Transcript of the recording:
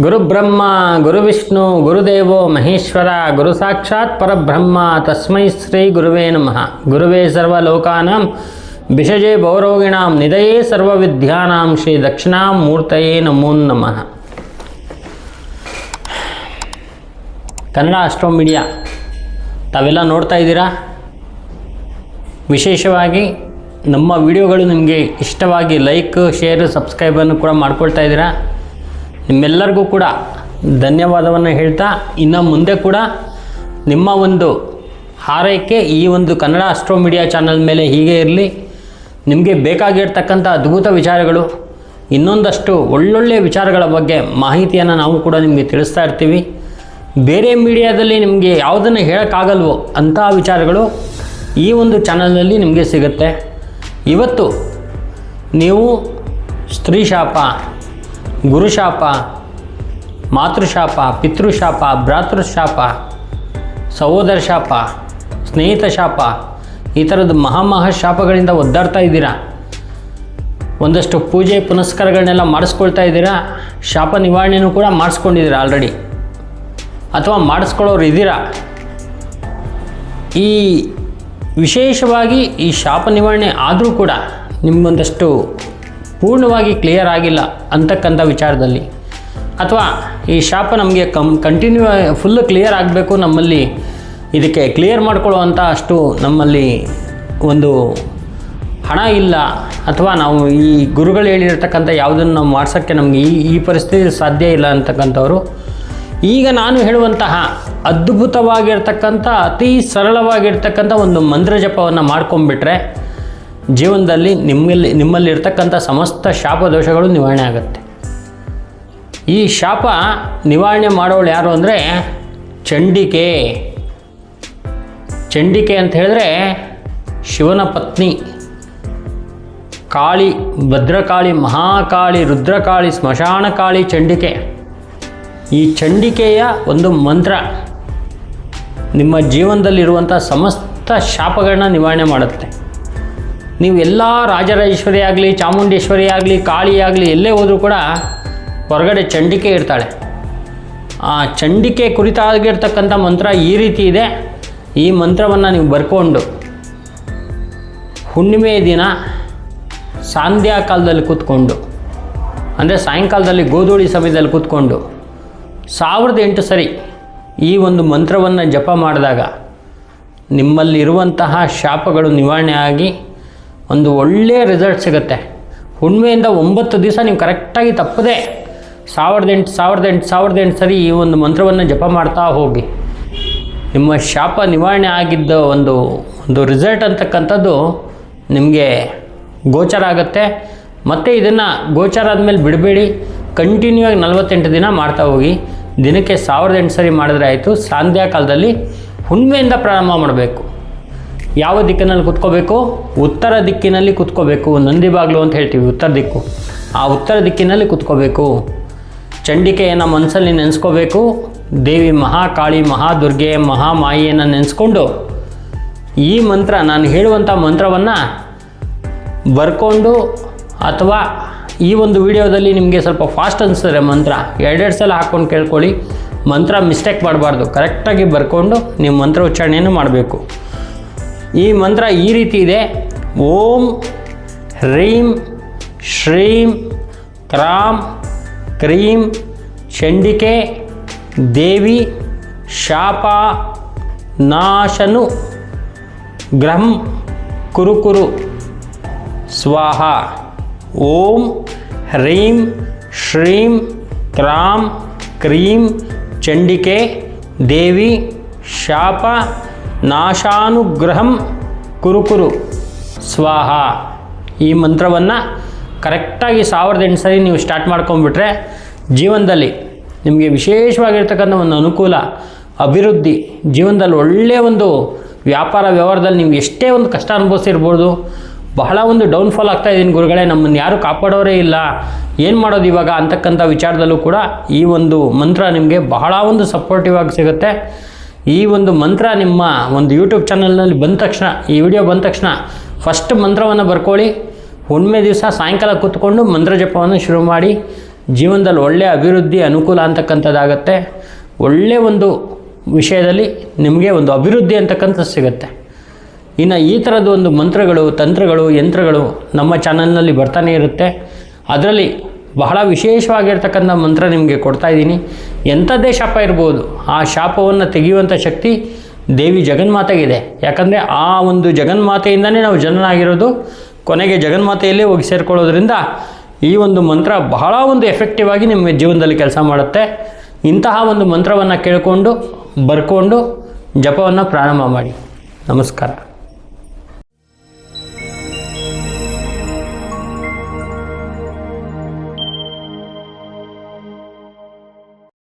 ಗುರುಬ್ರಹ್ಮ ಗುರುವಿಷ್ಣು ಗುರುದೇವೋ ಮಹೇಶ್ವರ ಗುರು ಸಾಕ್ಷಾತ್ ಪರಬ್ರಹ್ಮ ತಸ್ಮೈ ಶ್ರೀ ಗುರುವೇ ನಮಃ. ಗುರುವೇ ಸರ್ವಲೋಕಾನಾಂ ಭಿಷಜೇ ಭವರೋಗಿಣಾಂ ನಿಧಯೇ ಸರ್ವವಿದ್ಯಾನಾಂ ಶ್ರೀ ದಕ್ಷಿಣಾಮೂರ್ತಯೇ ನಮೋ ನಮಃ. ಕನ್ನಡ ಆಸ್ಟ್ರೋ ಮೀಡಿಯಾ ತಾವೆಲ್ಲ ನೋಡ್ತಾ ಇದ್ದೀರಾ. ವಿಶೇಷವಾಗಿ ನಮ್ಮ ವಿಡಿಯೋಗಳು ನಿಮಗೆ ಇಷ್ಟವಾಗಿ ಲೈಕ್ ಶೇರ್ ಸಬ್ಸ್ಕ್ರೈಬನ್ನು ಕೂಡ ಮಾಡ್ಕೊಳ್ತಾ ಇದ್ದೀರಾ. ನಿಮ್ಮೆಲ್ಲರಿಗೂ ಕೂಡ ಧನ್ಯವಾದವನ್ನು ಹೇಳ್ತಾ, ಇನ್ನು ಮುಂದೆ ಕೂಡ ನಿಮ್ಮ ಒಂದು ಹಾರೈಕೆ ಈ ಒಂದು ಕನ್ನಡ ಆಸ್ಟ್ರೋ ಮೀಡಿಯಾ ಚಾನಲ್ ಮೇಲೆ ಹೀಗೆ ಇರಲಿ. ನಿಮಗೆ ಬೇಕಾಗಿರ್ತಕ್ಕಂಥ ಅದ್ಭುತ ವಿಚಾರಗಳು, ಇನ್ನೊಂದಷ್ಟು ಒಳ್ಳೊಳ್ಳೆಯ ವಿಚಾರಗಳ ಬಗ್ಗೆ ಮಾಹಿತಿಯನ್ನು ನಾವು ಕೂಡ ನಿಮಗೆ ತಿಳಿಸ್ತಾ ಇರ್ತೀವಿ. ಬೇರೆ ಮೀಡಿಯಾದಲ್ಲಿ ನಿಮಗೆ ಯಾವುದನ್ನು ಹೇಳೋಕ್ಕಾಗಲ್ವೋ ಅಂಥ ವಿಚಾರಗಳು ಈ ಒಂದು ಚಾನಲ್ನಲ್ಲಿ ನಿಮಗೆ ಸಿಗುತ್ತೆ. ಇವತ್ತು ನೀವು ಸ್ತ್ರೀ ಶಾಪ, ಗುರುಶಾಪ, ಮಾತೃಶಾಪ, ಪಿತೃಶಾಪ, ಭ್ರಾತೃಶಾಪ, ಸಹೋದರ ಶಾಪ, ಸ್ನೇಹಿತ ಶಾಪ, ಈ ಥರದ ಶಾಪಗಳಿಂದ ಒದ್ದಾಡ್ತಾ ಇದ್ದೀರಾ. ಒಂದಷ್ಟು ಪೂಜೆ ಪುನಸ್ಕಾರಗಳನ್ನೆಲ್ಲ ಮಾಡಿಸ್ಕೊಳ್ತಾ ಇದ್ದೀರಾ. ಶಾಪ ನಿವಾರಣೆಯೂ ಕೂಡ ಮಾಡಿಸ್ಕೊಂಡಿದ್ದೀರಾ ಆಲ್ರೆಡಿ, ಅಥವಾ ಮಾಡಿಸ್ಕೊಳ್ಳೋರು ಇದ್ದೀರಾ. ಈ ವಿಶೇಷವಾಗಿ ಈ ಶಾಪ ನಿವಾರಣೆ ಆದರೂ ಕೂಡ ನಿಮಗೊಂದಷ್ಟು ಪೂರ್ಣವಾಗಿ ಕ್ಲಿಯರ್ ಆಗಿಲ್ಲ ಅಂತಕ್ಕಂಥ ವಿಚಾರದಲ್ಲಿ, ಅಥವಾ ಈ ಶಾಪ ನಮಗೆ ಕಂಟಿನ್ಯೂ ಫುಲ್ಲು ಕ್ಲಿಯರ್ ಆಗಬೇಕು, ನಮ್ಮಲ್ಲಿ ಇದಕ್ಕೆ ಕ್ಲಿಯರ್ ಮಾಡ್ಕೊಳ್ಳುವಂಥ ಅಷ್ಟು ನಮ್ಮಲ್ಲಿ ಒಂದು ಹಣ ಇಲ್ಲ, ಅಥವಾ ನಾವು ಈ ಗುರುಗಳು ಹೇಳಿರ್ತಕ್ಕಂಥ ಯಾವುದನ್ನು ನಾವು ಮಾಡ್ಸೋಕ್ಕೆ ನಮಗೆ ಈ ಪರಿಸ್ಥಿತಿ ಸಾಧ್ಯ ಇಲ್ಲ ಅಂತಕ್ಕಂಥವ್ರು, ಈಗ ನಾನು ಹೇಳುವಂತಹ ಅದ್ಭುತವಾಗಿರ್ತಕ್ಕಂಥ ಅತಿ ಸರಳವಾಗಿರ್ತಕ್ಕಂಥ ಒಂದು ಮಂತ್ರ ಜಪವನ್ನು ಮಾಡ್ಕೊಂಡ್ಬಿಟ್ರೆ ಜೀವನದಲ್ಲಿ ನಿಮ್ಮಲ್ಲಿರ್ತಕ್ಕಂಥ ಸಮಸ್ತ ಶಾಪ ದೋಷಗಳು ನಿವಾರಣೆ ಆಗುತ್ತೆ. ಈ ಶಾಪ ನಿವಾರಣೆ ಮಾಡೋಳು ಯಾರು ಅಂದರೆ ಚಂಡಿಕೆ. ಚಂಡಿಕೆ ಅಂತ ಹೇಳಿದ್ರೆ ಶಿವನ ಪತ್ನಿ ಕಾಳಿ, ಭದ್ರಕಾಳಿ, ಮಹಾಕಾಳಿ, ರುದ್ರಕಾಳಿ, ಸ್ಮಶಾನ ಕಾಳಿ ಚಂಡಿಕೆ. ಈ ಚಂಡಿಕೆಯ ಒಂದು ಮಂತ್ರ ನಿಮ್ಮ ಜೀವನದಲ್ಲಿರುವಂಥ ಸಮಸ್ತ ಶಾಪಗಳನ್ನ ನಿವಾರಣೆ ಮಾಡುತ್ತೆ. ನೀವು ಎಲ್ಲ ರಾಜರಾಜೇಶ್ವರಿ ಆಗಲಿ, ಚಾಮುಂಡೇಶ್ವರಿ ಆಗಲಿ, ಕಾಳಿ ಆಗಲಿ, ಎಲ್ಲೇ ಹೋದರೂ ಕೂಡ ಹೊರಗಡೆ ಚಂಡಿಕೆ ಇರ್ತಾಳೆ. ಆ ಚಂಡಿಕೆ ಕುರಿತಾಗಿರ್ತಕ್ಕಂಥ ಮಂತ್ರ ಈ ರೀತಿ ಇದೆ. ಈ ಮಂತ್ರವನ್ನು ನೀವು ಬರ್ಕೊಂಡು ಹುಣ್ಣಿಮೆ ದಿನ ಸಂಧ್ಯಾ ಕಾಲದಲ್ಲಿ ಕೂತ್ಕೊಂಡು, ಅಂದರೆ ಸಾಯಂಕಾಲದಲ್ಲಿ ಗೋಧೂಳಿ ಸಮಯದಲ್ಲಿ ಕೂತ್ಕೊಂಡು 1008 ಸರಿ ಈ ಒಂದು ಮಂತ್ರವನ್ನು ಜಪ ಮಾಡಿದಾಗ ನಿಮ್ಮಲ್ಲಿರುವಂತಹ ಶಾಪಗಳು ನಿವಾರಣೆ ಆಗಿ ಒಂದು ಒಳ್ಳೆಯ ರಿಸಲ್ಟ್ ಸಿಗುತ್ತೆ. ಹುಣ್ಣಿಮೆಯಿಂದ 9 ದಿವಸ ನೀವು ಕರೆಕ್ಟಾಗಿ ತಪ್ಪದೆ 1008 ಸರಿ ಈ ಒಂದು ಮಂತ್ರವನ್ನು ಜಪ ಮಾಡ್ತಾ ಹೋಗಿ. ನಿಮ್ಮ ಶಾಪ ನಿವಾರಣೆ ಆಗಿದ್ದ ಒಂದು ರಿಸಲ್ಟ್ ಅಂತಕ್ಕಂಥದ್ದು ನಿಮಗೆ ಗೋಚರ ಆಗುತ್ತೆ. ಮತ್ತು ಇದನ್ನು ಗೋಚರ ಆದಮೇಲೆ ಬಿಡಬೇಡಿ, ಕಂಟಿನ್ಯೂ ಆಗಿ 48 ದಿನ ಮಾಡ್ತಾ ಹೋಗಿ. ದಿನಕ್ಕೆ 1008 ಸರಿ ಮಾಡಿದ್ರೆ ಆಯಿತು. ಸಂಧ್ಯಾ ಕಾಲದಲ್ಲಿ ಹುಣ್ಣಿಮೆಯಿಂದ ಪ್ರಾರಂಭ ಮಾಡಬೇಕು. ಯಾವ ದಿಕ್ಕಿನಲ್ಲಿ ಕೂತ್ಕೋಬೇಕು? ಉತ್ತರ ದಿಕ್ಕಿನಲ್ಲಿ ಕೂತ್ಕೋಬೇಕು. ನಂದಿ ಬಾಗಿಲು ಅಂತ ಹೇಳ್ತೀವಿ, ಉತ್ತರ ದಿಕ್ಕು. ಆ ಉತ್ತರ ದಿಕ್ಕಿನಲ್ಲಿ ಕೂತ್ಕೋಬೇಕು. ಚಂಡಿಕೆಯನ್ನು ಮನಸ್ಸಲ್ಲಿ ನೆನೆಸ್ಕೋಬೇಕು. ದೇವಿ ಮಹಾಕಾಳಿ, ಮಹಾದುರ್ಗೆ, ಮಹಾಮಾಯಿಯನ್ನು ನೆನೆಸ್ಕೊಂಡು ಈ ಮಂತ್ರ, ನಾನು ಹೇಳುವಂಥ ಮಂತ್ರವನ್ನು ಬರ್ಕೊಂಡು, ಅಥವಾ ಈ ಒಂದು ವಿಡಿಯೋದಲ್ಲಿ ನಿಮಗೆ ಸ್ವಲ್ಪ ಫಾಸ್ಟ್ ಅನಿಸಿದ್ರೆ ಮಂತ್ರ 2 ಸಲ ಹಾಕ್ಕೊಂಡು ಕೇಳ್ಕೊಳ್ಳಿ. ಮಂತ್ರ ಮಿಸ್ಟೇಕ್ ಮಾಡಬಾರ್ದು, ಕರೆಕ್ಟಾಗಿ ಬರ್ಕೊಂಡು ನೀವು ಮಂತ್ರ ಉಚ್ಚಾರಣೆಯನ್ನು ಮಾಡಬೇಕು. ಈ ಮಂತ್ರ ಈ ರೀತಿ ಇದೆ: ಓಂ ಹ್ರೀಂ ಶ್ರೀಂ ಕ್ರಾಂ ಕ್ರೀಂ ಚಂಡಿಕೆ ದೇವಿ ಶಾಪ ನಾಶನು ಗ್ರಹಂ ಕುರುಕುರು ಸ್ವಾಹ. ಓಂ ಹ್ರೀಂ ಶ್ರೀಂ ಕ್ರಾಂ ಕ್ರೀಂ ಚಂಡಿಕೆ ದೇವಿ ಶಾಪ ನಾಶಾನುಗ್ರಹಂ ಕುರುಕುರು ಸ್ವಾಹ. ಈ ಮಂತ್ರವನ್ನು ಕರೆಕ್ಟಾಗಿ 1008 ಸರಿ ನೀವು ಸ್ಟಾರ್ಟ್ ಮಾಡ್ಕೊಂಡ್ಬಿಟ್ರೆ ಜೀವನದಲ್ಲಿ ನಿಮಗೆ ವಿಶೇಷವಾಗಿರ್ತಕ್ಕಂಥ ಒಂದು ಅನುಕೂಲ, ಅಭಿವೃದ್ಧಿ, ಜೀವನದಲ್ಲಿ ಒಳ್ಳೆಯ ಒಂದು ವ್ಯಾಪಾರ ವ್ಯವಹಾರದಲ್ಲಿ ನೀವು ಎಷ್ಟೇ ಒಂದು ಕಷ್ಟ ಅನುಭವಿಸಿರ್ಬೋದು. ಬಹಳ ಒಂದು ಡೌನ್ಫಾಲ್ ಆಗ್ತಾ ಇದ್ದೀನಿ ಗುರುಗಳೇ, ನಮ್ಮನ್ನು ಯಾರೂ ಕಾಪಾಡೋರೇ ಇಲ್ಲ, ಏನು ಮಾಡೋದು ಇವಾಗ ಅಂತಕ್ಕಂಥ ವಿಚಾರದಲ್ಲೂ ಕೂಡ ಈ ಒಂದು ಮಂತ್ರ ನಿಮಗೆ ಬಹಳ ಒಂದು ಸಪೋರ್ಟಿವ್ ಆಗಿ ಸಿಗುತ್ತೆ. ಈ ಒಂದು ಮಂತ್ರ ನಿಮ್ಮ ಒಂದು ಯೂಟ್ಯೂಬ್ ಚಾನಲ್ನಲ್ಲಿ ಬಂದ ತಕ್ಷಣ, ಈ ವಿಡಿಯೋ ಬಂದ ತಕ್ಷಣ ಫಸ್ಟ್ ಮಂತ್ರವನ್ನು ಬರ್ಕೊಳ್ಳಿ. ಹುಣ್ಣಿಮೆ ದಿವಸ ಸಾಯಂಕಾಲ ಕೂತ್ಕೊಂಡು ಮಂತ್ರ ಜಪವನ್ನು ಶುರು ಮಾಡಿ. ಜೀವನದಲ್ಲಿ ಒಳ್ಳೆಯ ಅಭಿವೃದ್ಧಿ ಅನುಕೂಲ ಅಂತಕ್ಕಂಥದ್ದಾಗತ್ತೆ. ಒಳ್ಳೆಯ ಒಂದು ವಿಷಯದಲ್ಲಿ ನಿಮಗೆ ಒಂದು ಅಭಿವೃದ್ಧಿ ಅಂತಕ್ಕಂಥದ್ದು ಸಿಗುತ್ತೆ. ಇನ್ನು ಈ ಥರದ ಒಂದು ಮಂತ್ರಗಳು, ತಂತ್ರಗಳು, ಯಂತ್ರಗಳು ನಮ್ಮ ಚಾನಲ್ನಲ್ಲಿ ಬರ್ತಾನೆ ಇರುತ್ತೆ. ಅದರಲ್ಲಿ ಬಹಳ ವಿಶೇಷವಾಗಿರ್ತಕ್ಕಂಥ ಮಂತ್ರ ನಿಮಗೆ ಕೊಡ್ತಾಯಿದ್ದೀನಿ. ಎಂಥದ್ದೇ ಶಾಪ ಇರ್ಬೋದು, ಆ ಶಾಪವನ್ನು ತೆಗೆಯುವಂಥ ಶಕ್ತಿ ದೇವಿ ಜಗನ್ಮಾತೆಗಿದೆ. ಯಾಕಂದರೆ ಆ ಒಂದು ಜಗನ್ಮಾತೆಯಿಂದನೇ ನಾವು ಜನನಾಗಿರೋದು, ಕೊನೆಗೆ ಜಗನ್ಮಾತೆಯಲ್ಲೇ ಹೋಗಿ ಸೇರಿಕೊಳ್ಳೋದ್ರಿಂದ ಈ ಒಂದು ಮಂತ್ರ ಬಹಳ ಒಂದು ಎಫೆಕ್ಟಿವ್ ಆಗಿ ನಿಮ್ಮ ಜೀವನದಲ್ಲಿ ಕೆಲಸ ಮಾಡುತ್ತೆ. ಇಂತಹ ಒಂದು ಮಂತ್ರವನ್ನು ಕೇಳಿಕೊಂಡು ಬರ್ಕೊಂಡು ಜಪವನ್ನು ಪ್ರಾರಂಭ ಮಾಡಿ. ನಮಸ್ಕಾರ.